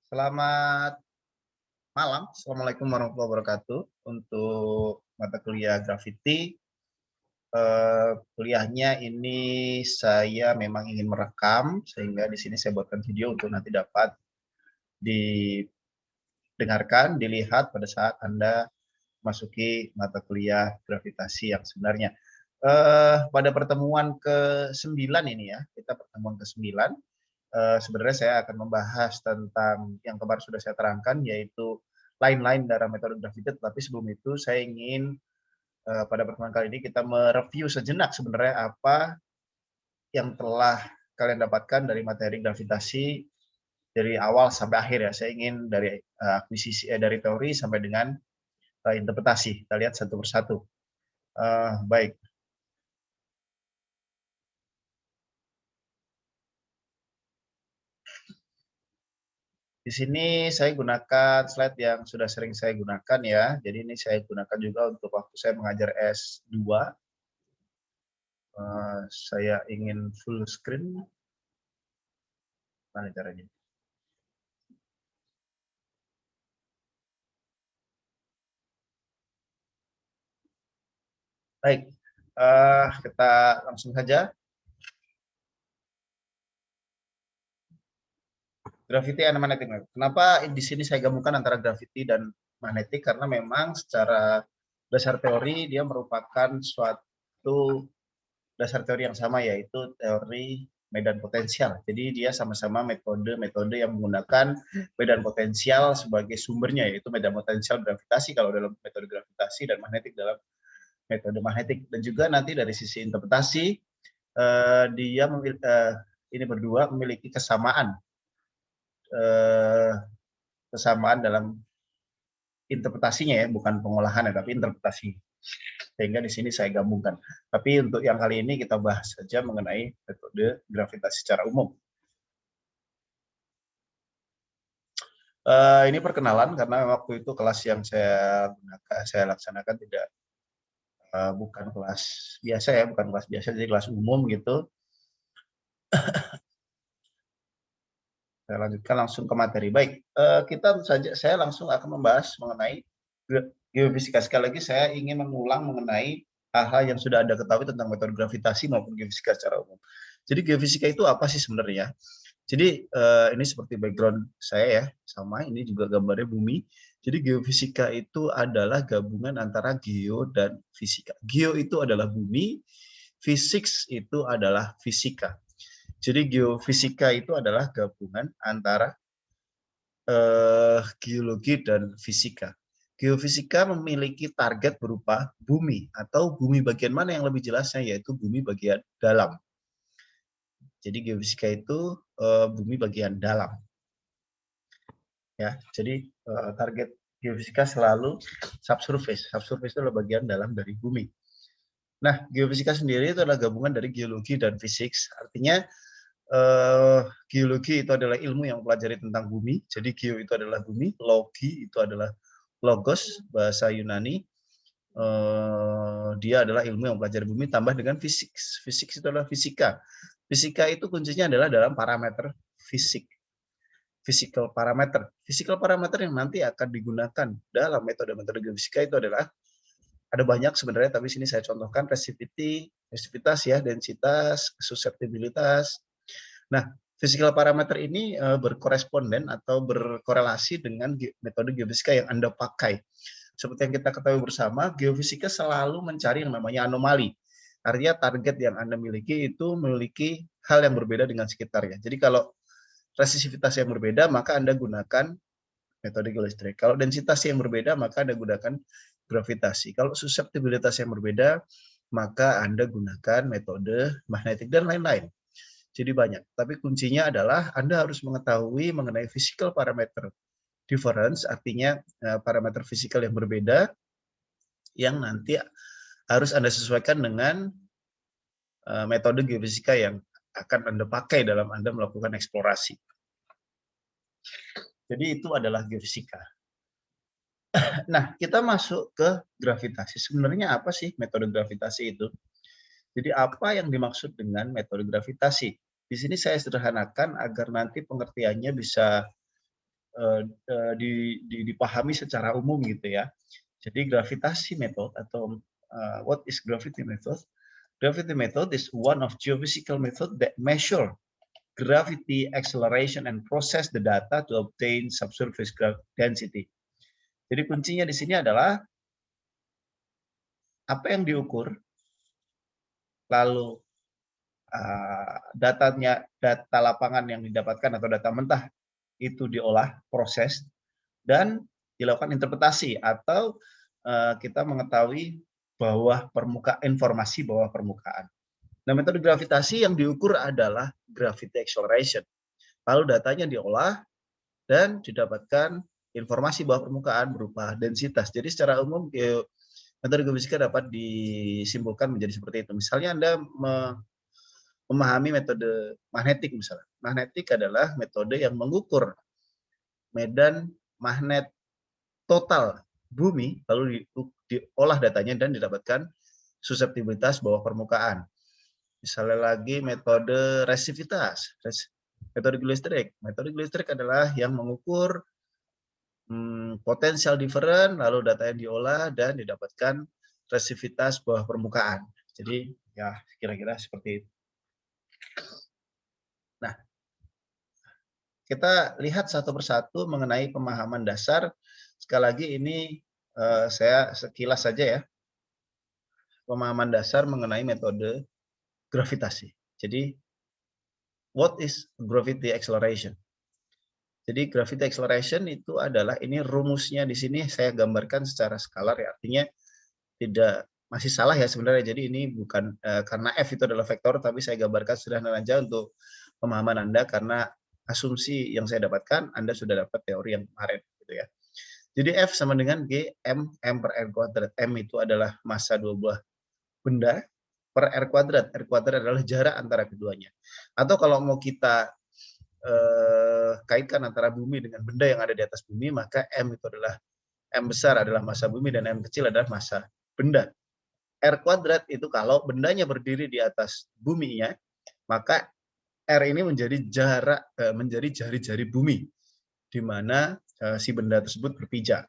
Selamat malam, Assalamualaikum warahmatullahi wabarakatuh. Untuk mata kuliah Gravity, kuliahnya ini saya memang ingin merekam, sehingga di sini saya buatkan video untuk nanti dapat didengarkan, dilihat pada saat Anda masuki mata kuliah gravitasi yang sebenarnya. Pada pertemuan ke-9 ini ya, kita pertemuan ke-9, sebenarnya saya akan membahas tentang yang kemarin sudah saya terangkan, yaitu lain-lain dalam metode gravity. Tapi sebelum itu saya ingin pada pertemuan kali ini kita mereview sejenak sebenarnya apa yang telah kalian dapatkan dari materi gravitasi dari awal sampai akhir ya. Saya ingin dari akuisisi dari teori sampai dengan interpretasi. Kita lihat satu persatu. Baik. Di sini saya gunakan slide yang sudah sering saya gunakan ya. Jadi ini saya gunakan juga untuk waktu saya mengajar S2. Saya ingin full screen. Mana caranya? Baik, kita langsung saja. Gravity and magnetic. Kenapa di sini saya gabungkan antara gravity dan magnetik? Karena memang secara dasar teori dia merupakan suatu dasar teori yang sama, yaitu teori medan potensial. Jadi dia sama-sama metode-metode yang menggunakan medan potensial sebagai sumbernya, yaitu medan potensial gravitasi kalau dalam metode gravitasi dan magnetik dalam metode magnetik. Dan juga nanti dari sisi interpretasi dia ini berdua memiliki kesamaan dalam interpretasinya ya, bukan pengolahan ya, tapi interpretasi. Sehingga di sini saya gabungkan. Tapi untuk yang kali ini kita bahas saja mengenai metode gravitasi secara umum. Ini perkenalan karena waktu itu kelas yang saya laksanakan bukan kelas biasa ya, bukan kelas biasa, jadi kelas umum gitu. Saya lanjutkan langsung ke materi. Baik, saya langsung akan membahas mengenai geofisika. Sekali lagi saya ingin mengulang mengenai hal-hal yang sudah Anda ketahui tentang metode gravitasi maupun geofisika secara umum. Jadi geofisika itu apa sih sebenarnya? Jadi ini seperti background saya ya, sama ini juga gambarnya bumi. Jadi geofisika itu adalah gabungan antara geo dan fisika. Geo itu adalah bumi, fisik itu adalah fisika. Jadi geofisika itu adalah gabungan antara geologi dan fisika. Geofisika memiliki target berupa bumi atau bumi bagian mana yang lebih jelasnya, yaitu bumi bagian dalam. Jadi geofisika itu bumi bagian dalam. Ya, jadi target geofisika selalu subsurface. Subsurface itu adalah bagian dalam dari bumi. Nah, geofisika sendiri itu adalah gabungan dari geologi dan fisik. Artinya geologi itu adalah ilmu yang mempelajari tentang bumi. Jadi geo itu adalah bumi, logi itu adalah logos bahasa Yunani. Dia adalah ilmu yang mempelajari bumi tambah dengan fisik. Fisik itu adalah fisika. Fisika itu kuncinya adalah dalam parameter fisik. Physical parameter. Physical parameter yang nanti akan digunakan dalam metode-metode geofisika itu adalah ada banyak sebenarnya, tapi sini saya contohkan resistivitas ya, densitas, suseptibilitas. Nah, physical parameter ini berkoresponden atau berkorelasi dengan metode geofisika yang Anda pakai. Seperti yang kita ketahui bersama, geofisika selalu mencari yang namanya anomali. Artinya target yang Anda miliki itu memiliki hal yang berbeda dengan sekitarnya. Jadi kalau resistivitas yang berbeda, maka Anda gunakan metode geolistrik. Kalau densitas yang berbeda, maka Anda gunakan gravitasi. Kalau suseptibilitas yang berbeda, maka Anda gunakan metode magnetik dan lain-lain. Jadi banyak. Tapi kuncinya adalah Anda harus mengetahui mengenai physical parameter difference, artinya parameter fisikal yang berbeda yang nanti harus Anda sesuaikan dengan metode geofisika yang akan Anda pakai dalam Anda melakukan eksplorasi. Jadi itu adalah geofisika. Nah, kita masuk ke gravitasi. Sebenarnya apa sih metode gravitasi itu? Jadi apa yang dimaksud dengan metode gravitasi? Di sini saya sederhanakan agar nanti pengertiannya bisa dipahami secara umum gitu ya. Jadi gravitasi method atau what is gravity method? Gravity method is one of geophysical method that measure gravity, acceleration, and process the data to obtain subsurface density. Jadi kuncinya di sini adalah apa yang diukur, lalu data lapangan yang didapatkan atau data mentah itu diolah, proses, dan dilakukan interpretasi atau kita mengetahui informasi bawah permukaan. Nah, metode gravitasi yang diukur adalah gravity acceleration. Lalu datanya diolah dan didapatkan informasi bawah permukaan berupa densitas. Jadi secara umum metode geofisika dapat disimpulkan menjadi seperti itu. Misalnya Anda memahami metode magnetik misalnya. Magnetik adalah metode yang mengukur medan magnet total bumi, lalu diolah datanya dan didapatkan suseptibilitas bawah permukaan. Misalnya lagi metode resistivitas, metode geolistrik. Metode geolistrik adalah yang mengukur potensial different, lalu datanya diolah dan didapatkan resistivitas bawah permukaan. Jadi ya kira-kira seperti itu. Nah, kita lihat satu persatu mengenai pemahaman dasar. Sekali lagi ini saya sekilas saja ya. Pemahaman dasar mengenai metode gravitasi. Jadi, what is gravity acceleration? Jadi, gravity acceleration itu adalah, ini rumusnya di sini saya gambarkan secara skalar ya. Artinya tidak masih salah ya sebenarnya. Jadi ini bukan karena F itu adalah vektor, tapi saya gambarkan sederhana saja untuk pemahaman Anda karena asumsi yang saya dapatkan Anda sudah dapat teori yang kemarin gitu ya. Jadi F sama dengan G M per R kuadrat. M itu adalah massa dua buah benda per R kuadrat. R kuadrat adalah jarak antara keduanya. Atau kalau mau kita kaitkan antara bumi dengan benda yang ada di atas bumi, maka M itu adalah M besar adalah massa bumi dan M kecil adalah massa benda. R kuadrat itu kalau bendanya berdiri di atas buminya, maka R ini menjadi jari-jari bumi di mana si benda tersebut berpijak.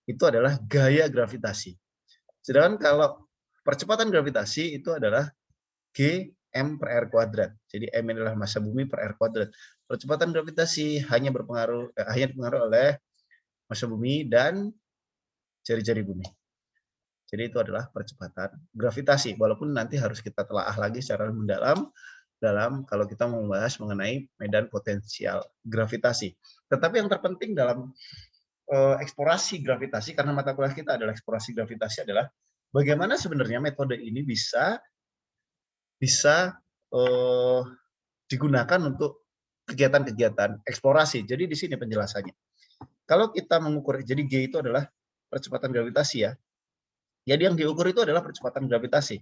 Itu adalah gaya gravitasi. Sedangkan kalau percepatan gravitasi itu adalah G M per R kuadrat. Jadi M adalah massa bumi per R kuadrat. Percepatan gravitasi hanya dipengaruhi oleh massa bumi dan jari-jari bumi. Jadi itu adalah percepatan gravitasi. Walaupun nanti harus kita telaah lagi secara mendalam dalam kalau kita membahas mengenai medan potensial gravitasi. Tetapi yang terpenting dalam eksplorasi gravitasi, karena mata kuliah kita adalah eksplorasi gravitasi, adalah bagaimana sebenarnya metode ini bisa digunakan untuk kegiatan-kegiatan eksplorasi. Jadi di sini penjelasannya. Kalau kita mengukur, jadi G itu adalah percepatan gravitasi ya. Jadi yang diukur itu adalah percepatan gravitasi.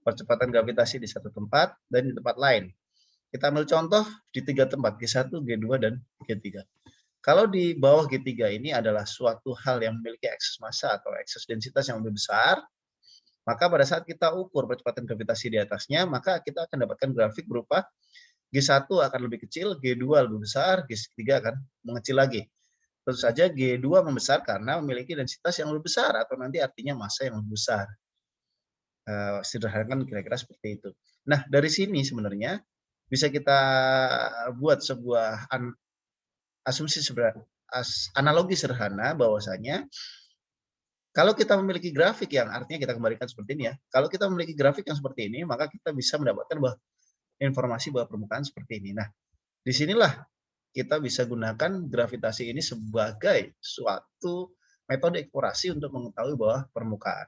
Percepatan gravitasi di satu tempat dan di tempat lain. Kita ambil contoh di 3 tempat, G1, G2, dan G3. Kalau di bawah G3 ini adalah suatu hal yang memiliki ekses massa atau ekses densitas yang lebih besar, maka pada saat kita ukur percepatan gravitasi di atasnya, maka kita akan dapatkan grafik berupa G1 akan lebih kecil, G2 lebih besar, G3 akan mengecil lagi. Tentu saja G2 membesar karena memiliki densitas yang lebih besar atau nanti artinya massa yang lebih besar. Sederhanakan kira-kira seperti itu. Nah, dari sini sebenarnya bisa kita buat sebuah analogi sederhana bahwasanya kalau kita memiliki grafik yang artinya kita kembalikan seperti ini ya. Kalau kita memiliki grafik yang seperti ini, maka kita bisa mendapatkan informasi bahwa permukaan seperti ini. Nah, disinilah kita bisa gunakan gravitasi ini sebagai suatu metode eksplorasi untuk mengetahui bahwa permukaan.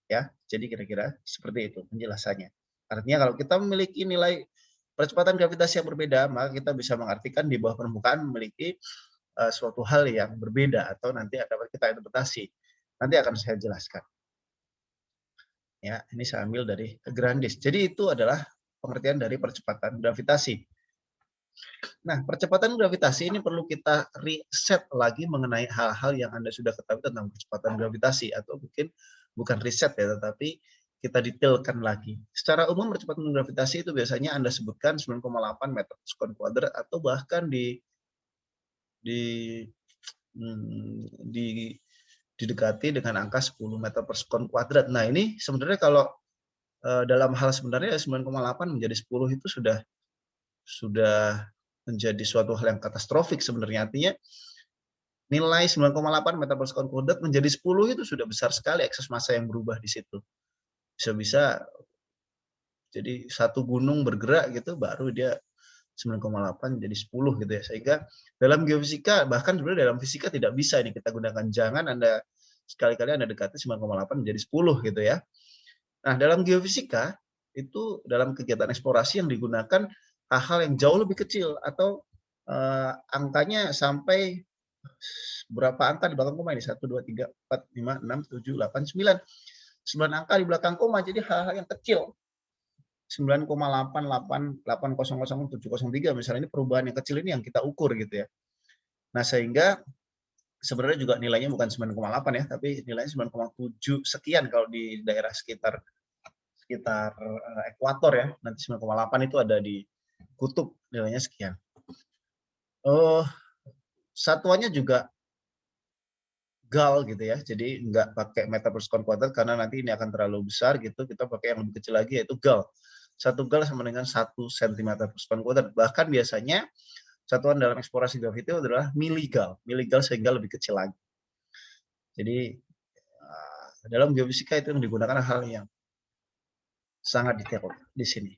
Ya, jadi kira-kira seperti itu penjelasannya. Artinya kalau kita memiliki nilai percepatan gravitasi yang berbeda, maka kita bisa mengartikan di bawah permukaan memiliki suatu hal yang berbeda atau nanti dapat kita interpretasi. Nanti akan saya jelaskan. Ya, ini saya ambil dari Grandis. Jadi itu adalah pengertian dari percepatan gravitasi. Nah, percepatan gravitasi ini perlu kita riset lagi mengenai hal-hal yang Anda sudah ketahui tentang percepatan gravitasi, atau mungkin bukan riset ya, tetapi kita detailkan lagi. Secara umum percepatan gravitasi itu biasanya Anda sebutkan 9,8 meter per sekon kuadrat atau bahkan di didekati dengan angka 10 meter per sekon kuadrat. Nah, ini sebenarnya kalau dalam hal sebenarnya 9,8 menjadi 10 itu sudah menjadi suatu hal yang katastrofik sebenarnya. Artinya nilai 9,8 meter per sekon kuadrat menjadi 10 itu sudah besar sekali ekses massa yang berubah di situ. Bisa-bisa jadi satu gunung bergerak gitu baru dia 9,8 jadi 10 gitu ya. Sehingga dalam geofisika, bahkan sebenarnya dalam fisika tidak bisa ini kita gunakan. Jangan Anda sekali-kali Anda dekati 9,8 menjadi 10 gitu ya. Nah, dalam geofisika itu dalam kegiatan eksplorasi yang digunakan hal-hal yang jauh lebih kecil atau angkanya sampai berapa angka di belakang koma ini? 1, 2, 3, 4, 5, 6, 7, 8, 9. 9 angka di belakang koma, jadi hal-hal yang kecil. 9,888000703 misalnya, ini perubahan yang kecil ini yang kita ukur gitu ya. Nah, sehingga sebenarnya juga nilainya bukan 9,8 ya, tapi nilainya 9,7 sekian kalau di daerah sekitar ekuator ya. Nanti 9,8 itu ada di kutub, nilainya sekian. Satuannya juga gal gitu ya, jadi nggak pakai meter per sekon kuadrat karena nanti ini akan terlalu besar gitu, kita pakai yang lebih kecil lagi yaitu gal. 1 gal sama dengan 1 cm per sekon kuadrat. Bahkan biasanya satuan dalam eksplorasi grafiti adalah miligal sehingga lebih kecil lagi. Jadi dalam geofisika itu yang digunakan hal yang sangat detail di sini.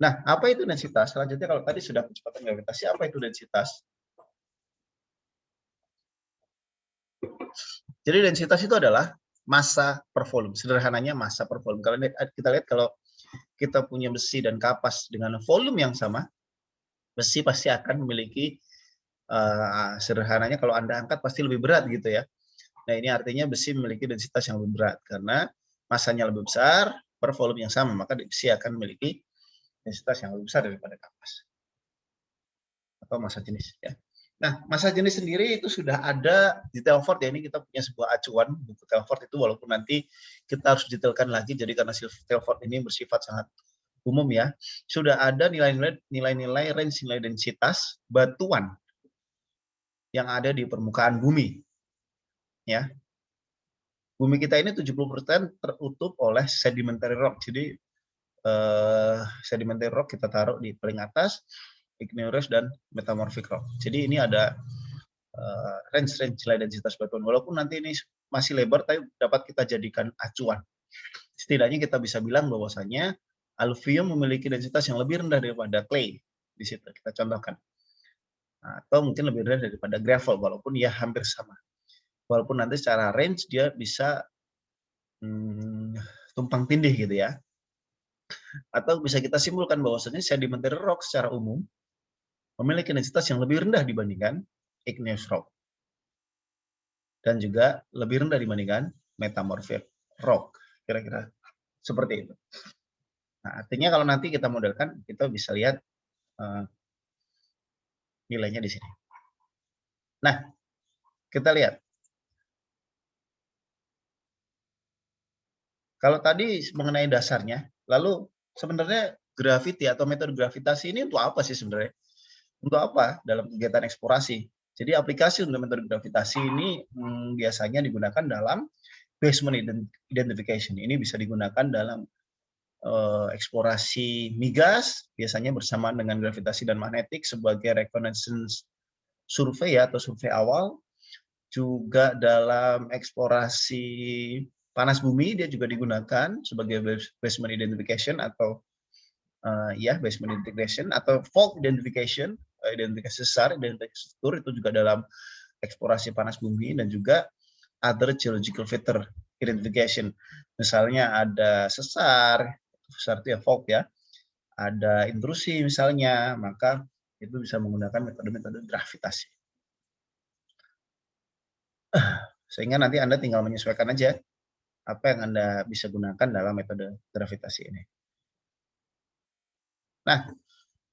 Nah, apa itu densitas? Selanjutnya kalau tadi sudah kecepatan gravitasi, apa itu densitas? Jadi densitas itu adalah massa per volume. Sederhananya massa per volume. Kalau kita lihat kalau kita punya besi dan kapas dengan volume yang sama, besi pasti akan memiliki sederhananya kalau Anda angkat pasti lebih berat gitu ya. Nah, ini artinya besi memiliki densitas yang lebih berat karena masanya lebih besar per volume yang sama, maka besi akan memiliki densitas yang lebih besar daripada kapas atau massa jenis ya. Nah, massa jenis sendiri itu sudah ada di Telford ya, ini kita punya sebuah acuan buku Telford itu, walaupun nanti kita harus detailkan lagi, jadi karena Telford ini bersifat sangat umum ya, sudah ada nilai-nilai range nilai densitas batuan yang ada di permukaan bumi ya. Bumi kita ini 70% terutup oleh sedimentary rock. Jadi sedimentary rock kita taruh di paling atas, igneous dan metamorphic rock. Jadi ini ada range nilai densitas batuan. Walaupun nanti ini masih lebar, tapi dapat kita jadikan acuan. Setidaknya kita bisa bilang bahwasanya alluvium memiliki densitas yang lebih rendah daripada clay. Di situ kita contohkan. Atau mungkin lebih rendah daripada gravel, walaupun ya hampir sama. Walaupun nanti secara range dia bisa tumpang tindih gitu ya. Atau bisa kita simpulkan bahwasanya sedimentary rock secara umum memiliki densitas yang lebih rendah dibandingkan igneous rock. Dan juga lebih rendah dibandingkan metamorphic rock. Kira-kira seperti itu. Nah, artinya kalau nanti kita modelkan, kita bisa lihat nilainya di sini. Nah, kita lihat. Kalau tadi mengenai dasarnya, lalu sebenarnya graviti atau metode gravitasi ini untuk apa sih sebenarnya? Untuk apa dalam kegiatan eksplorasi? Jadi aplikasi untuk metode gravitasi ini biasanya digunakan dalam basement identification. Ini bisa digunakan dalam eksplorasi migas, biasanya bersamaan dengan gravitasi dan magnetik sebagai reconnaissance survei atau survei awal. Juga dalam eksplorasi panas bumi dia juga digunakan sebagai basement identification atau basement identification atau fault identification, identifikasi sesar, identifikasi struktur itu juga dalam eksplorasi panas bumi, dan juga other geological feature identification. Misalnya ada sesar itu ya fault ya, ada intrusi misalnya, maka itu bisa menggunakan metode-metode gravitasi. Sehingga nanti Anda tinggal menyesuaikan aja apa yang Anda bisa gunakan dalam metode gravitasi ini. Nah,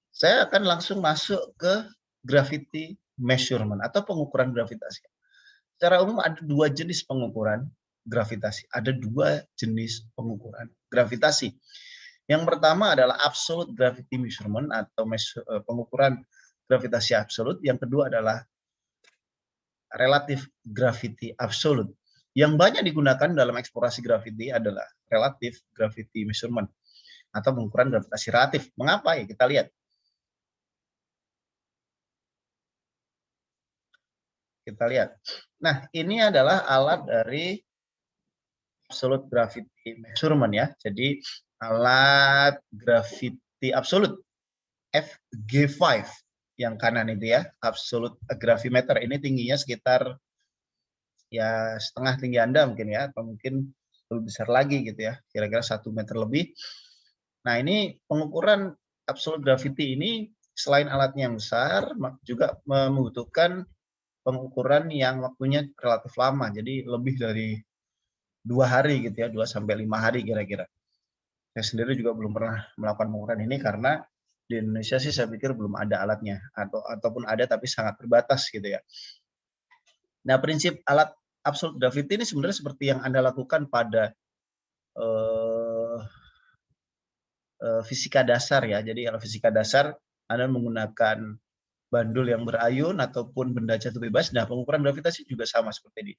saya akan langsung masuk ke gravity measurement atau pengukuran gravitasi. Secara umum ada dua jenis pengukuran gravitasi. Ada dua jenis pengukuran gravitasi. Yang pertama adalah absolute gravity measurement atau pengukuran gravitasi absolut, yang kedua adalah relative gravity absolute. Yang banyak digunakan dalam eksplorasi gravity adalah relative gravity measurement atau pengukuran gravitasi relatif. Mengapa ya? Kita lihat. Kita lihat. Nah, ini adalah alat dari absolute gravity measurement ya. Jadi alat gravity absolute FG5 yang kanan itu ya, absolute gravimeter. Ini tingginya sekitar ya setengah tinggi Anda mungkin ya, atau mungkin lebih besar lagi gitu ya, kira-kira 1 meter lebih. Nah, ini pengukuran absolute gravity ini selain alatnya yang besar, juga membutuhkan pengukuran yang waktunya relatif lama, jadi lebih dari 2 hari gitu ya, 2 sampai 5 hari kira-kira. Saya sendiri juga belum pernah melakukan pengukuran ini karena di Indonesia sih saya pikir belum ada alatnya, ataupun ada tapi sangat terbatas gitu ya. Nah, prinsip alat absolute gravity ini sebenarnya seperti yang Anda lakukan pada fisika dasar ya. Jadi kalau fisika dasar Anda menggunakan bandul yang berayun ataupun benda jatuh bebas. Nah, pengukuran gravitasi juga sama seperti ini.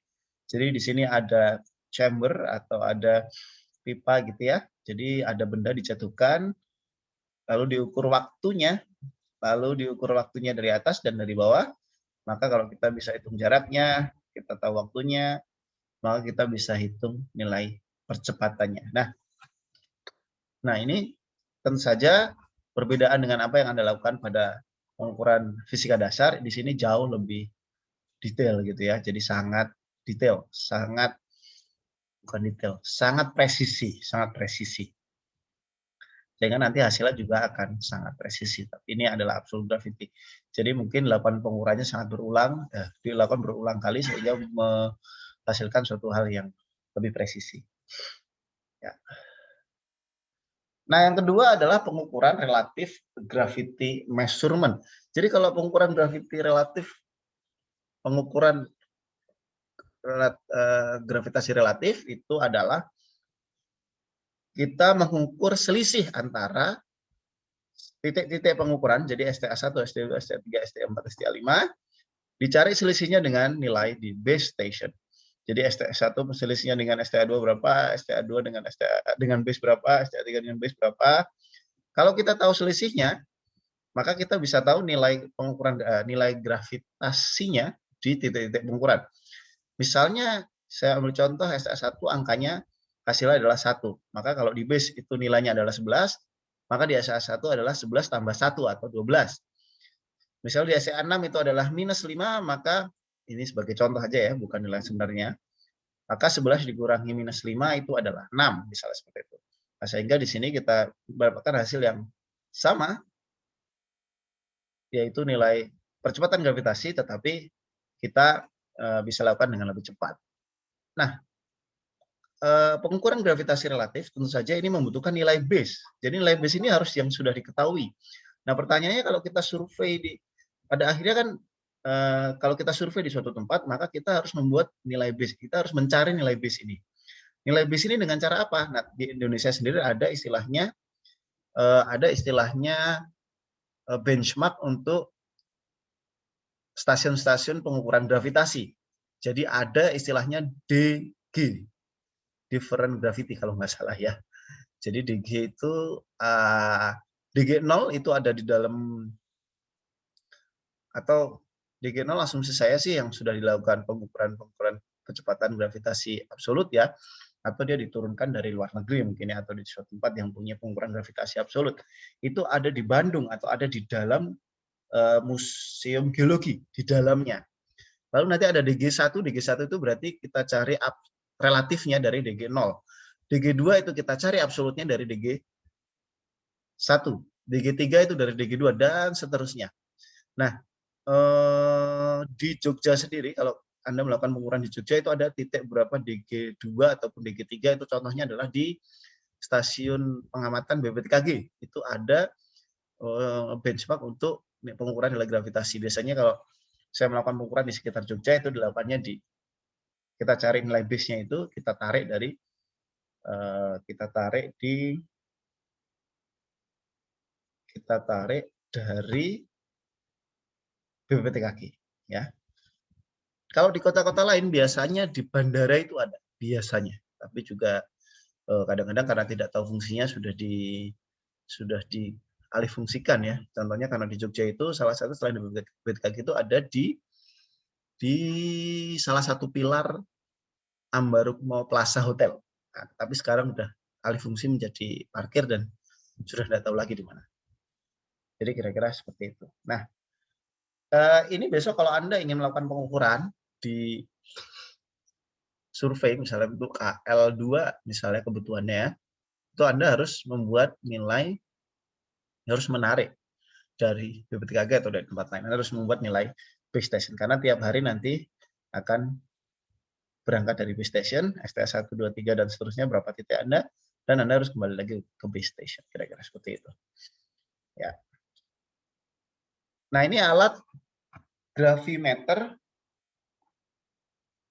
Jadi di sini ada chamber atau ada pipa gitu ya. Jadi ada benda dijatuhkan, lalu diukur waktunya, dari atas dan dari bawah. Maka kalau kita bisa hitung jaraknya, kita tahu waktunya, maka kita bisa hitung nilai percepatannya. Nah ini tentu saja perbedaan dengan apa yang Anda lakukan pada pengukuran fisika dasar, di sini jauh lebih detail gitu ya. Jadi sangat detail, sangat presisi, sehingga nanti hasilnya juga akan sangat presisi. Tapi ini adalah absolute gravity. Jadi mungkin dilakukan pengukurannya sangat dilakukan berulang kali sehingga menghasilkan suatu hal yang lebih presisi. Ya. Nah, yang kedua adalah pengukuran relative gravity measurement. Jadi kalau pengukuran gravitasi relatif itu adalah kita mengukur selisih antara titik-titik pengukuran, jadi STA1, STA2, STA3, STA4, STA5, dicari selisihnya dengan nilai di base station. Jadi STA1 selisihnya dengan STA2 berapa, STA2 dengan base berapa, STA3 dengan base berapa. Kalau kita tahu selisihnya, maka kita bisa tahu nilai pengukuran nilai gravitasinya di titik-titik pengukuran. Misalnya saya ambil contoh STA1 angkanya hasilnya adalah 1. Maka kalau di base itu nilainya adalah 11, maka di STA1 adalah 11 tambah 1 atau 12. Misal di STA6 itu adalah -5, maka ini sebagai contoh aja ya, bukan nilai sebenarnya. Maka 11 dikurangi -5 itu adalah 6, misalnya seperti itu. Nah, sehingga di sini kita mendapatkan hasil yang sama, yaitu nilai percepatan gravitasi, tetapi kita bisa lakukan dengan lebih cepat. Nah, pengukuran gravitasi relatif tentu saja ini membutuhkan nilai base. Jadi nilai base ini harus yang sudah diketahui. Nah, pertanyaannya kalau kita survei pada akhirnya kan kalau kita survei di suatu tempat, maka kita harus membuat nilai base. Kita harus mencari nilai base ini. Nilai base ini dengan cara apa? Nah, di Indonesia sendiri ada istilahnya benchmark untuk stasiun-stasiun pengukuran gravitasi. Jadi ada istilahnya DG, different gravity kalau nggak salah ya. Jadi DG itu DG0 itu ada di dalam, atau DG0 asumsi saya sih yang sudah dilakukan pengukuran kecepatan gravitasi absolut ya, atau dia diturunkan dari luar negeri mungkin ya, atau di suatu tempat yang punya pengukuran gravitasi absolut. Itu ada di Bandung atau ada di dalam Museum Geologi di dalamnya. Lalu nanti ada DG1, DG1 itu berarti kita cari relatifnya dari DG0. DG2 itu kita cari absolutnya dari DG1. DG3 itu dari DG2 dan seterusnya. Nah, di Jogja sendiri kalau Anda melakukan pengukuran di Jogja itu ada titik berapa DG2 ataupun DG3, itu contohnya adalah di stasiun pengamatan BPTKG. Itu ada benchmark untuk pengukuran nilai gravitasi. Biasanya kalau saya melakukan pengukuran di sekitar Jogja itu dilakukannya kita cari nilai base-nya itu, kita tarik dari BPPT kaki ya. Kalau di kota-kota lain biasanya di bandara itu ada biasanya, tapi juga kadang-kadang karena tidak tahu fungsinya sudah dialih fungsikan ya. Contohnya karena di Jogja itu salah satu selain BPPT kaki itu ada di salah satu pilar Ambarukmo Plaza Hotel. Nah, tapi sekarang udah alih fungsi menjadi parkir dan sudah tidak tahu lagi di mana. Jadi kira-kira seperti itu. Nah, ini besok kalau Anda ingin melakukan pengukuran di survei misalnya untuk KL2 misalnya kebutuhannya, itu Anda harus membuat nilai, harus menarik dari BPTKG atau dari tempat lain. Anda harus membuat nilai base station karena tiap hari nanti akan berangkat dari base station, STS 1, 2, 3 dan seterusnya berapa titik Anda, dan Anda harus kembali lagi ke base station. Kira-kira seperti itu. Ya. Nah, ini alat gravimeter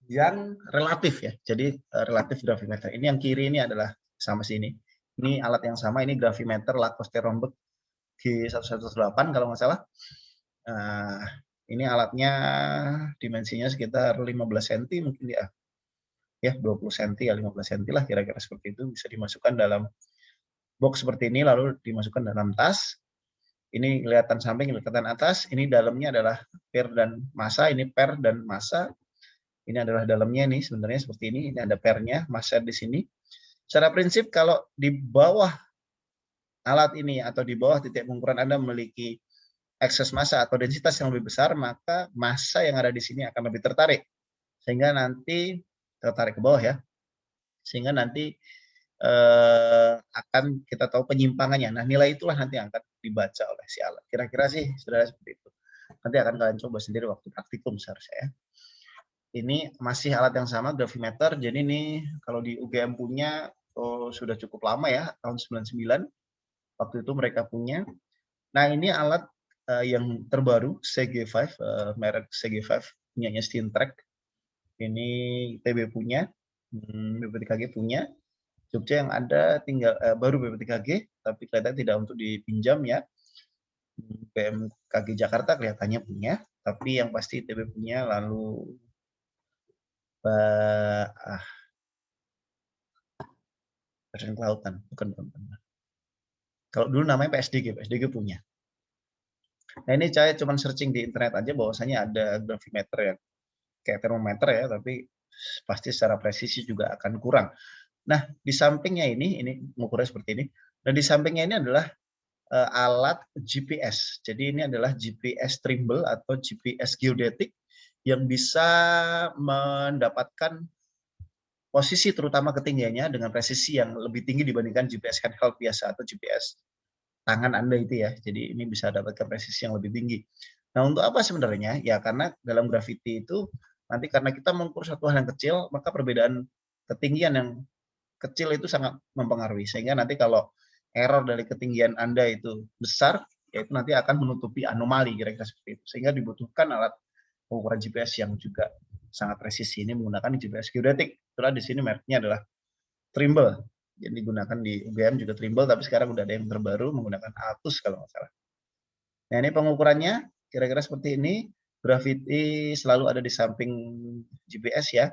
yang relatif ya. Jadi relatif gravimeter. Ini yang kiri ini adalah sama sini. Ini alat yang sama, ini gravimeter Lacoste Rombeck G118 kalau nggak salah. Ini alatnya dimensinya sekitar 15 cm mungkin ya 20 cm ya 15 cm lah kira-kira seperti itu, bisa dimasukkan dalam box seperti ini lalu dimasukkan dalam tas. Ini kelihatan samping, kelihatan atas. Ini dalamnya adalah per dan massa. Ini per dan massa. Ini adalah dalamnya nih sebenarnya seperti ini. Ini ada pernya, massa di sini. Secara prinsip kalau di bawah alat ini atau di bawah titik pengukuran Anda memiliki ekses massa atau densitas yang lebih besar, maka massa yang ada di sini akan lebih tertarik. Sehingga nanti tertarik ke bawah ya. Sehingga nanti akan kita tahu penyimpangannya. Nah, nilai itulah nanti yang akan dibaca oleh si alat. Kira-kira sih saudara seperti itu. Nanti akan kalian coba sendiri waktu praktikum seharusnya ya. Ini masih alat yang sama, gravimeter. Jadi ini kalau di UGM punya sudah cukup lama ya, tahun 99. Waktu itu mereka punya. Nah, ini alat yang terbaru, CG5, merek CG5, punyanya Steentrek. Ini TB punya, BPTKG punya. Jogja yang ada tinggal baru BPTKG, tapi kelihatan tidak untuk dipinjam ya. BMKG Jakarta kelihatannya punya, tapi yang pasti ITB punya. Lalu Badan Kelautan, bukan. Kalau dulu namanya PSDG punya. Nah, ini saya cuma searching di internet aja bahwasanya ada gravimeter yang kayak termometer ya, tapi pasti secara presisi juga akan kurang. Nah, di sampingnya ini mengukurnya seperti ini. Dan di sampingnya ini adalah alat GPS. Jadi ini adalah GPS Trimble atau GPS geodetik yang bisa mendapatkan posisi terutama ketinggiannya dengan presisi yang lebih tinggi dibandingkan GPS handheld biasa atau GPS tangan Anda itu ya. Jadi ini bisa dapatkan presisi yang lebih tinggi. Nah, untuk apa sebenarnya? Ya karena dalam gravity itu nanti karena kita mengukur satu hal yang kecil, maka perbedaan ketinggian yang kecil itu sangat mempengaruhi. Sehingga nanti kalau error dari ketinggian Anda itu besar, ya itu nanti akan menutupi anomali kira-kira seperti itu. Sehingga dibutuhkan alat pengukuran GPS yang juga sangat presisi. Ini menggunakan GPS geodetik. Itulah di sini mereknya adalah Trimble. Jadi digunakan di UGM juga Trimble, tapi sekarang udah ada yang terbaru menggunakan Altus kalau nggak salah. Nah, ini pengukurannya kira-kira seperti ini. Gravity selalu ada di samping GPS ya.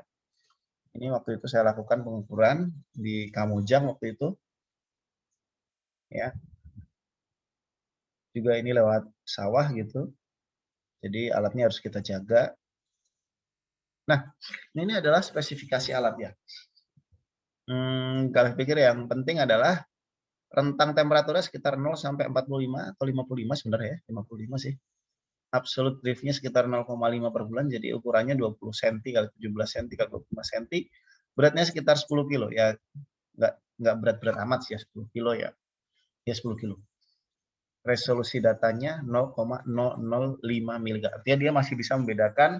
Ini waktu itu saya lakukan pengukuran di Kamojang waktu itu. Ya. Juga ini lewat sawah gitu. Jadi alatnya harus kita jaga. Nah, ini adalah spesifikasi alat ya. Kalau pikir yang penting adalah rentang temperaturnya sekitar 0 sampai 45 atau 55 sebenarnya ya, 55 sih. Absolute driftnya sekitar 0,5 per bulan, jadi ukurannya 20 cm kali 17 cm kali 25 cm. Beratnya sekitar 10 kilo ya, nggak berat-berat amat sih ya, 10 kilo ya, 10 kilo. Resolusi datanya 0,005 mg. Artinya dia masih bisa membedakan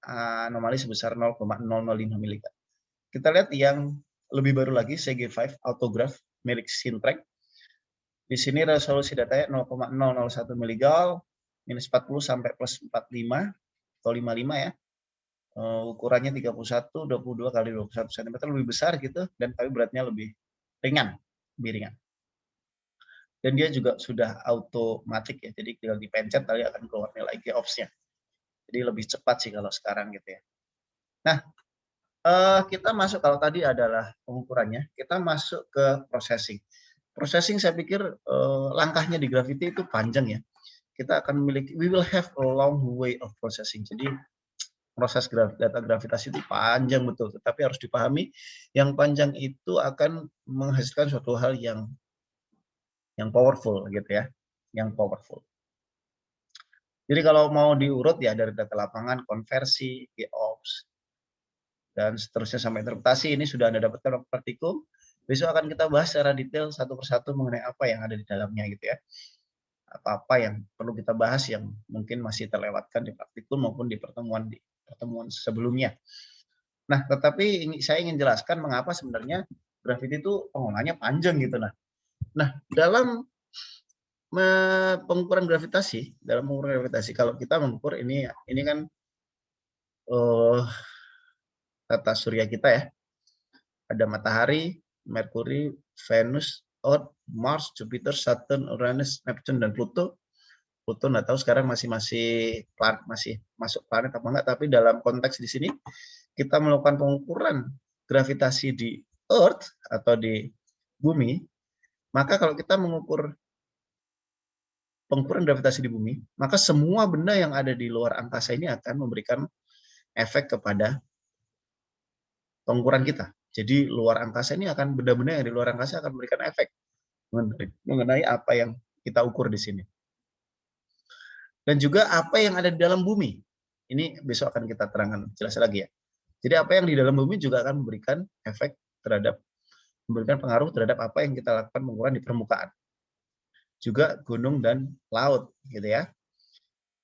anomali sebesar 0,005 mg. Kita lihat yang lebih baru lagi, CG5 Autograph milik Steentrek. Di sini resolusi datanya 0,001 mg, minus 40 sampai plus 45 atau 55 ya. Ukurannya 31, 22 kali 21 cm, lebih besar gitu, dan tapi beratnya lebih ringan, lebih ringan. dan dia juga sudah automatic ya, jadi tinggal dipencet tadi akan keluar nilai GOPS-nya. Jadi lebih cepat sih kalau sekarang gitu ya. Nah, kita masuk, kalau tadi adalah pengukurannya, kita masuk ke processing. Processing saya pikir langkahnya di Gravity itu panjang ya. Kita akan memiliki, we will have a long way of processing. Jadi proses data gravitasi itu panjang betul, tetapi harus dipahami yang panjang itu akan menghasilkan suatu hal yang powerful gitu ya, yang powerful. Jadi kalau mau diurut ya dari data lapangan, konversi, GOPS, dan seterusnya sampai interpretasi, ini sudah Anda dapatkan praktikum. Besok akan kita bahas secara detail satu persatu mengenai apa yang ada di dalamnya gitu ya. Apa-apa yang perlu kita bahas yang mungkin masih terlewatkan di praktikum maupun di pertemuan sebelumnya. Nah, tetapi saya ingin jelaskan mengapa sebenarnya Gravity itu pengolahannya panjang gitu. Nah, dalam pengukuran gravitasi, kalau kita mengukur ini kan tata surya kita ya. Ada matahari, Merkuri, Venus, Earth, Mars, Jupiter, Saturn, Uranus, Neptune, dan Pluto. Pluto nggak tahu sekarang masih masuk planet apa enggak, tapi dalam konteks di sini kita melakukan pengukuran gravitasi di Earth atau di bumi, maka kalau kita mengukur pengukuran gravitasi di bumi, maka semua benda yang ada di luar angkasa ini akan memberikan efek kepada pengukuran kita. Jadi luar angkasa ini akan, benda-benda yang di luar angkasa akan memberikan efek mengenai apa yang kita ukur di sini. Dan juga apa yang ada di dalam bumi. Ini besok akan kita terangkan jelas lagi ya. Jadi apa yang di dalam bumi juga akan memberikan efek memberikan pengaruh terhadap apa yang kita lakukan pengukuran di permukaan. Juga gunung dan laut gitu ya.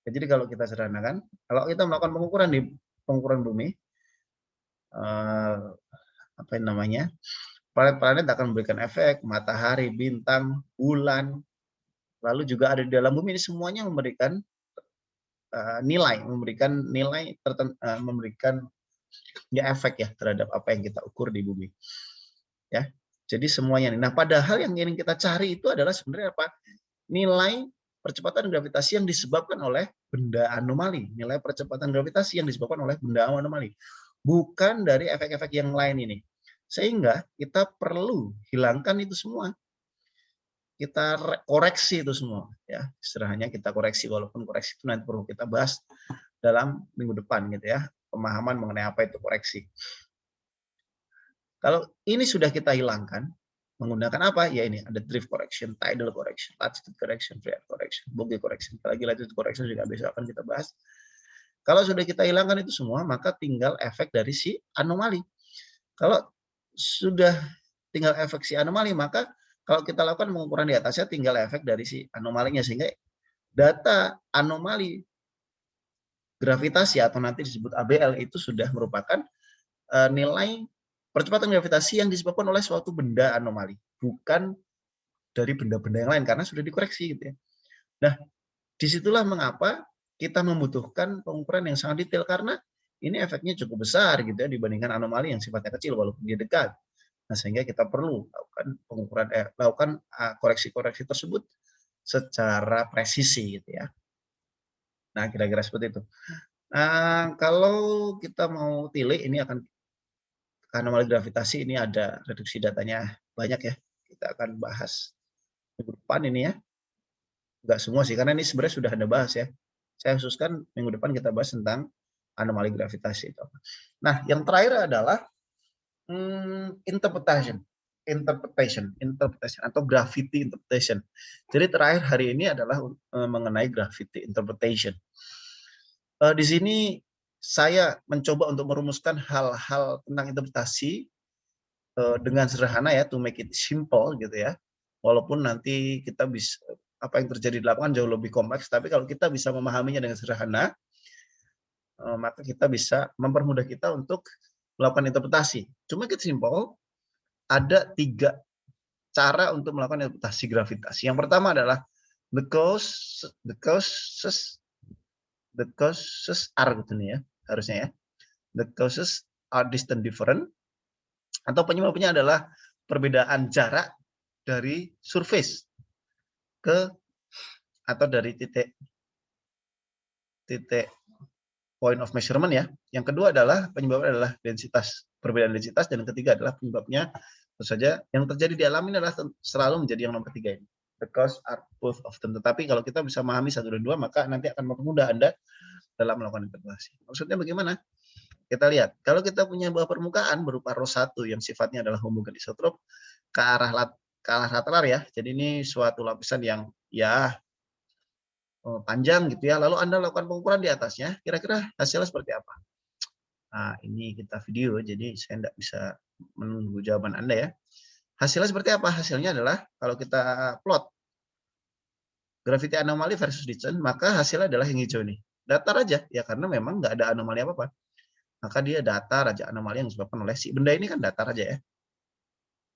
Jadi kalau kita sederhanakan, kalau kita melakukan pengukuran bumi, apa namanya, planet-planet akan memberikan efek, matahari, bintang, bulan, lalu juga ada di dalam bumi, ini semuanya memberikan memberikan ya efek ya terhadap apa yang kita ukur di bumi. Ya, jadi semuanya. Nah, padahal yang ingin kita cari itu adalah sebenarnya apa? Nilai percepatan gravitasi yang disebabkan oleh benda anomali, nilai percepatan gravitasi yang disebabkan oleh benda anomali, bukan dari efek-efek yang lain ini. Sehingga kita perlu hilangkan itu semua. Kita koreksi itu semua ya, istilahnya kita koreksi, walaupun koreksi itu nanti perlu kita bahas dalam minggu depan gitu ya, pemahaman mengenai apa itu koreksi. Kalau ini sudah kita hilangkan menggunakan apa ya, ini ada drift correction, tidal correction, latitude correction, phase correction, bogey correction, lagi latitude correction juga besok akan kita bahas. Kalau sudah kita hilangkan itu semua, maka tinggal efek dari si anomali. Kalau sudah tinggal efek si anomali, maka kalau kita lakukan pengukuran di atasnya tinggal efek dari si anomalinya, sehingga data anomali gravitasi atau nanti disebut ABL itu sudah merupakan nilai percepatan gravitasi yang disebabkan oleh suatu benda anomali, bukan dari benda-benda yang lain karena sudah dikoreksi gitu ya. Nah, disitulah mengapa kita membutuhkan pengukuran yang sangat detail, karena ini efeknya cukup besar gitu ya dibandingkan anomali yang sifatnya kecil walaupun dia dekat. Nah, sehingga kita perlu lakukan koreksi-koreksi tersebut secara presisi gitu ya. Nah, kira-kira seperti itu. Kalau kita mau tilik, ini akan anomali gravitasi, ini ada reduksi datanya banyak ya. Kita akan bahas minggu depan ini ya. Enggak semua sih, karena ini sebenarnya sudah Anda bahas ya. Saya khususkan minggu depan kita bahas tentang anomali gravitasi itu. Nah, yang terakhir adalah interpretation atau gravity interpretation. Jadi terakhir hari ini adalah mengenai gravity interpretation. Di sini saya mencoba untuk merumuskan hal-hal tentang interpretasi dengan sederhana ya, to make it simple gitu ya. Walaupun nanti kita bisa, apa yang terjadi di lapangan jauh lebih kompleks, tapi kalau kita bisa memahaminya dengan sederhana, maka kita bisa mempermudah kita untuk melakukan interpretasi. Cuma kita simple, ada 3 cara untuk melakukan interpretasi gravitasi. Yang pertama adalah the causes are gitu nih ya, harusnya ya. The causes are distant different, atau penyebabnya adalah perbedaan jarak dari surface. ke atau dari titik point of measurement ya. Yang kedua adalah penyebabnya adalah densitas, perbedaan densitas, dan yang ketiga adalah penyebabnya tentu saja yang terjadi di alam ini adalah selalu menjadi yang nomor 3 ini. The cause are both of them. Tetapi kalau kita bisa memahami 1 dan 2, maka nanti akan mempermudah Anda dalam melakukan interpretasi. Maksudnya bagaimana? Kita lihat, kalau kita punya buah permukaan berupa ρ1 yang sifatnya adalah homogen isotrop ke arah lateral ya. Jadi ini suatu lapisan yang ya panjang gitu ya, lalu Anda lakukan pengukuran di atasnya, kira-kira hasilnya seperti apa? Nah, ini kita video, jadi saya tidak bisa menunggu jawaban Anda ya. Hasilnya seperti apa? Hasilnya adalah kalau kita plot gravity anomali versus descent, maka hasilnya adalah yang hijau nih. Datar aja, ya karena memang nggak ada anomali apa-apa. Maka dia datar aja, anomali yang disebabkan oleh si benda ini kan datar aja ya.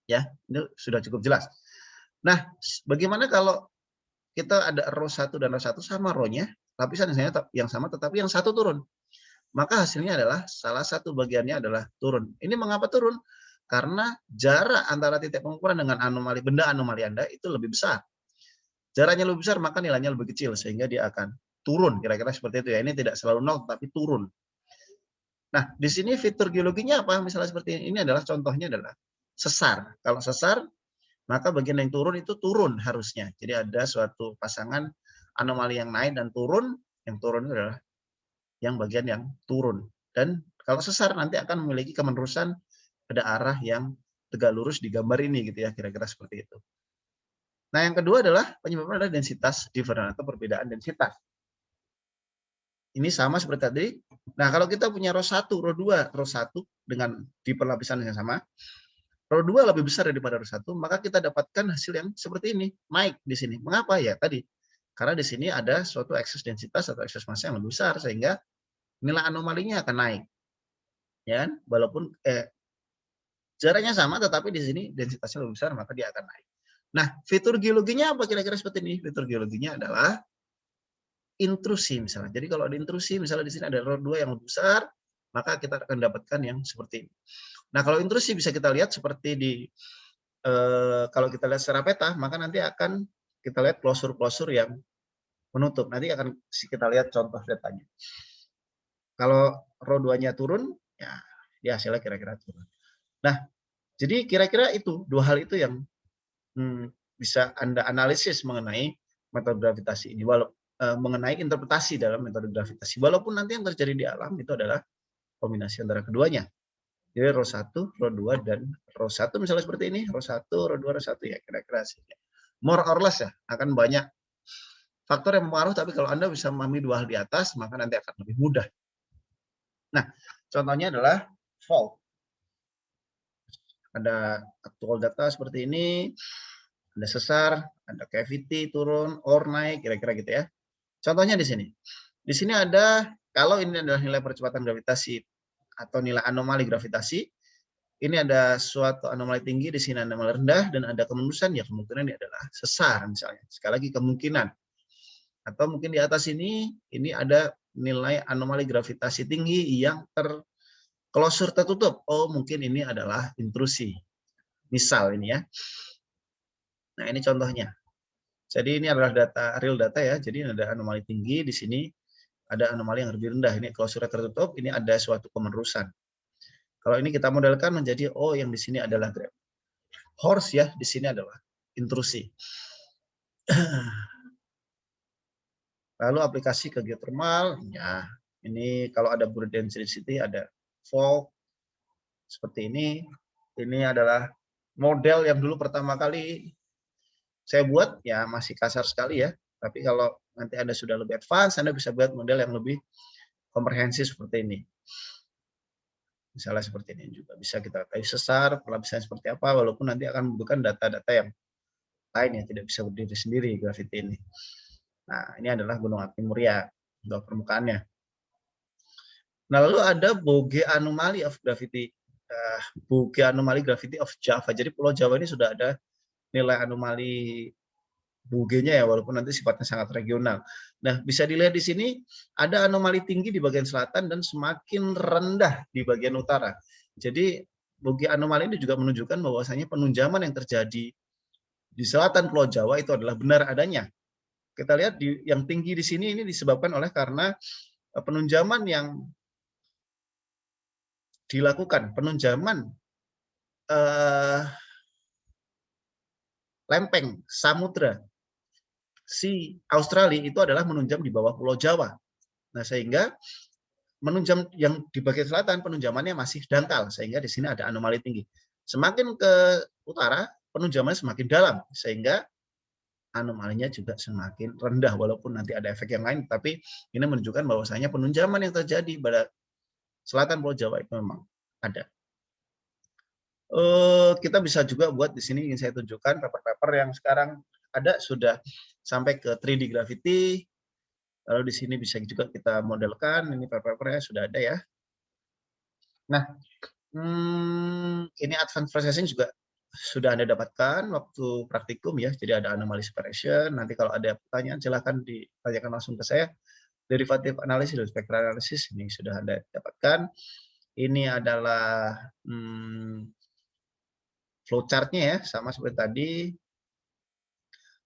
Ya, ini sudah cukup jelas. Nah, bagaimana kalau kita ada ρ1 dan ρ1 sama ρ-nya, lapisan yang sama tetapi yang satu turun. Maka hasilnya adalah salah satu bagiannya adalah turun. Ini mengapa turun? Karena jarak antara titik pengukuran dengan anomali benda anomali Anda itu lebih besar. Jaraknya lebih besar, maka nilainya lebih kecil sehingga dia akan turun. Kira-kira seperti itu ya. Ini tidak selalu 0 tapi turun. Nah, di sini fitur geologinya apa? Misalnya seperti ini adalah contohnya adalah sesar. Kalau sesar, maka bagian yang turun itu turun harusnya. Jadi ada suatu pasangan anomali yang naik dan turun, yang turun itu adalah yang bagian yang turun. Dan kalau sesar nanti akan memiliki kemenerusan pada arah yang tegak lurus di gambar ini gitu ya, kira-kira seperti itu. Nah, yang kedua adalah penyebabnya adalah densitas difference atau perbedaan densitas. Ini sama seperti tadi. Nah, kalau kita punya ρ1, ρ2, ρ1 dengan di perlapisan yang sama, ρ2 lebih besar daripada ρ1, maka kita dapatkan hasil yang seperti ini, naik di sini. Mengapa? Ya tadi, karena di sini ada suatu ekses densitas atau ekses massa yang lebih besar, sehingga nilai anomalinya akan naik. Ya, walaupun jaraknya sama, tetapi di sini densitasnya lebih besar, maka dia akan naik. Nah, fitur geologinya apa kira-kira seperti ini? Fitur geologinya adalah intrusi misalnya. Jadi kalau ada intrusi, misalnya di sini ada ρ2 yang lebih besar, maka kita akan dapatkan yang seperti ini. Nah, kalau intrusi bisa kita lihat seperti di kalau kita lihat secara peta, maka nanti akan kita lihat klosur-klosur yang menutup. Nanti akan kita lihat contoh datanya. Kalau ρ2-nya turun, ya hasilnya kira-kira turun. Nah, jadi kira-kira itu dua hal itu yang bisa Anda analisis mengenai metode gravitasi ini, mengenai interpretasi dalam metode gravitasi. Walaupun nanti yang terjadi di alam itu adalah kombinasi antara keduanya. Jadi ρ1, ρ2, dan ρ1 misalnya seperti ini, ρ1, ρ2, ρ1 ya kira-kira hasilnya. More or less ya, akan banyak faktor yang mempengaruhi, tapi kalau Anda bisa memahami dua hal di atas, maka nanti akan lebih mudah. Nah, contohnya adalah fault. Ada actual data seperti ini, ada sesar, ada cavity turun, or naik, kira-kira gitu ya. Contohnya di sini. Di sini ada, kalau ini adalah nilai percepatan gravitasi atau nilai anomali gravitasi, ini ada suatu anomali tinggi, di sini anomali rendah, dan ada kemenusan, ya kemungkinan ini adalah sesar misalnya. Sekali lagi kemungkinan. Atau mungkin di atas ini ada nilai anomali gravitasi tinggi yang klosur tertutup. Oh, mungkin ini adalah intrusi. Misal ini ya. Nah, ini contohnya. Jadi ini adalah data real data ya. Jadi ada anomali tinggi di sini, ada anomali yang lebih rendah. Ini klosurnya tertutup, ini ada suatu kemenerusan. Kalau ini kita modelkan menjadi yang di sini adalah horse ya, di sini adalah intrusi. Lalu aplikasi ke geothermal, ya ini kalau ada burst density, ada fault seperti ini. Ini adalah model yang dulu pertama kali saya buat, ya masih kasar sekali ya. Tapi kalau nanti Anda sudah lebih advance, Anda bisa buat model yang lebih komprehensif seperti ini. Misalnya seperti ini juga bisa kita kaji sesar, pelapisan seperti apa, walaupun nanti akan membutuhkan data-data yang lain yang tidak bisa berdiri sendiri gravity ini. Nah, ini adalah Gunung Api Muria, untuk permukaannya. Nah, lalu ada Bogge Anomaly of Gravity, Bogge Anomaly Gravity of Java. Jadi Pulau Jawa ini sudah ada nilai anomali Bogge-nya ya, walaupun nanti sifatnya sangat regional. Nah, bisa dilihat di sini ada anomali tinggi di bagian selatan dan semakin rendah di bagian utara. Jadi Bogge Anomaly ini juga menunjukkan bahwasanya penunjaman yang terjadi di selatan Pulau Jawa itu adalah benar adanya. Kita lihat yang tinggi di sini ini disebabkan oleh karena penunjaman yang dilakukan, penunjaman lempeng samudra si Australia itu adalah menunjam di bawah Pulau Jawa. Nah, sehingga menunjam yang di bagian selatan penunjamannya masih dangkal, sehingga di sini ada anomali tinggi. Semakin ke utara penunjamannya semakin dalam, sehingga anomalinya juga semakin rendah, walaupun nanti ada efek yang lain, tapi ini menunjukkan bahwasanya penunjaman yang terjadi pada selatan Pulau Jawa itu memang ada. Kita bisa juga buat di sini ingin saya tunjukkan paper-paper yang sekarang ada sudah sampai ke 3D gravity. Lalu di sini bisa juga kita modelkan, ini paper-papernya sudah ada ya. Nah, ini advanced processing juga sudah Anda dapatkan waktu praktikum ya. Jadi ada anomaly separation. Nanti kalau ada pertanyaan silahkan ditanyakan langsung ke saya. Derivative analysis dan spectral analysis ini sudah Anda dapatkan. Ini adalah flowchart-nya ya, sama seperti tadi.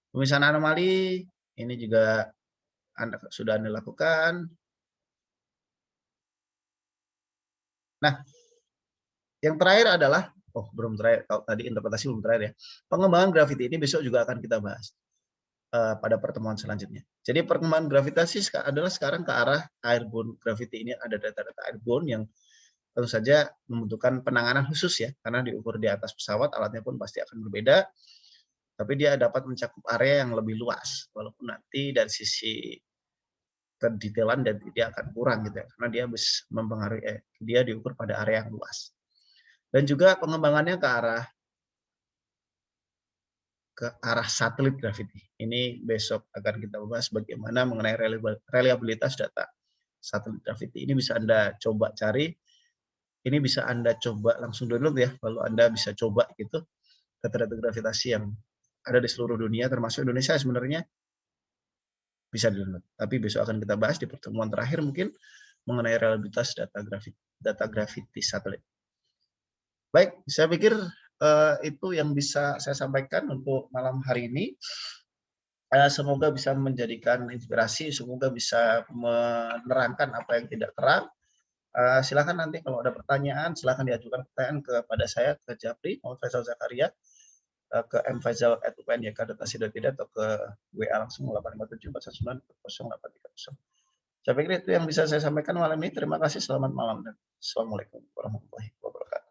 Pemisahan anomali ini juga sudah Anda lakukan. Nah, yang terakhir adalah, belum terakhir, kalau tadi interpretasi belum terakhir ya. Pengembangan gravity ini besok juga akan kita bahas pada pertemuan selanjutnya. Jadi perkembangan gravitasi adalah sekarang ke arah airborne gravity. Ini ada data-data airborne yang tentu saja membutuhkan penanganan khusus ya, karena diukur di atas pesawat, alatnya pun pasti akan berbeda. Tapi dia dapat mencakup area yang lebih luas, walaupun nanti dari sisi kedetailan dan dia akan kurang gitu ya, karena dia mempengaruhi dia diukur pada area yang luas. Dan juga pengembangannya ke arah satelit gravity. Ini besok akan kita bahas bagaimana mengenai reliabilitas data satelit gravity. Ini bisa Anda coba cari, ini bisa Anda coba langsung download ya, lalu Anda bisa coba gitu data-data gravitasi yang ada di seluruh dunia, termasuk Indonesia sebenarnya bisa download. Tapi besok akan kita bahas di pertemuan terakhir mungkin mengenai reliabilitas data gravity satelit. Baik, saya pikir itu yang bisa saya sampaikan untuk malam hari ini. Semoga bisa menjadikan inspirasi, semoga bisa menerangkan apa yang tidak terang. Silakan nanti kalau ada pertanyaan, silakan diajukan pertanyaan kepada saya, ke Japri, Muhammad Faisal Zakaria, ke mfaisal@upnyk.ac.id atau ke WA langsung 0857 419 0830. Saya pikir itu yang bisa saya sampaikan malam ini. Terima kasih, selamat malam dan assalamualaikum warahmatullahi wabarakatuh.